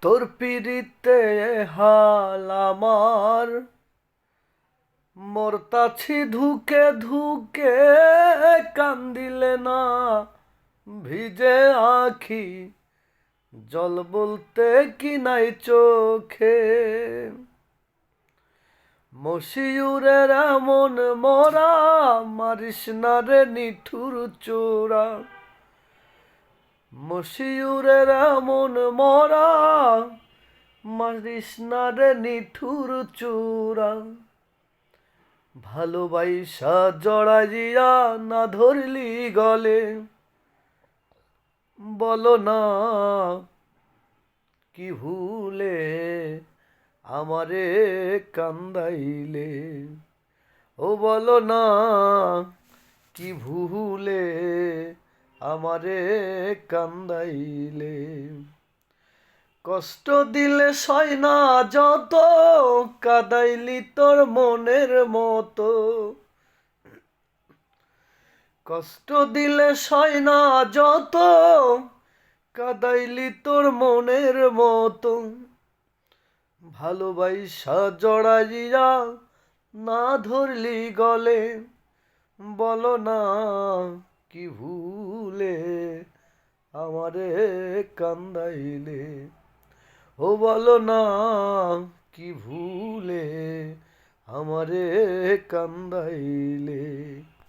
তোর পিরিতে হাল আমার মরতাছি ধুকে ধুকে কান্দিলে না ভিজে আখি জল বলতে কি নাই চোখে মশিউরের এমন মরা মারিস না রে নিঠুর চোরা মশিউরের এমন মরা মারিস না রে নিঠুর চোরা ভালোবাসা জড়াইয়া না ধরলি গলে বলো না কি ভুলে আমারে কান্দাইলে ও বলো না কি ভুলে আমারে কান্দাইলে কষ্ট দিলে সয় না যত কাদাইলি তোর মনের মতো কষ্ট দিলে সয় না যত কাদাইলি তোর মনের মতো ভালোবাসা জড়াইয়া না ধরলি গলে বলো না কি ভুলে আমারে কান্দাইলে ও বলো না কি ভুলে আমারে কান্দাইলে।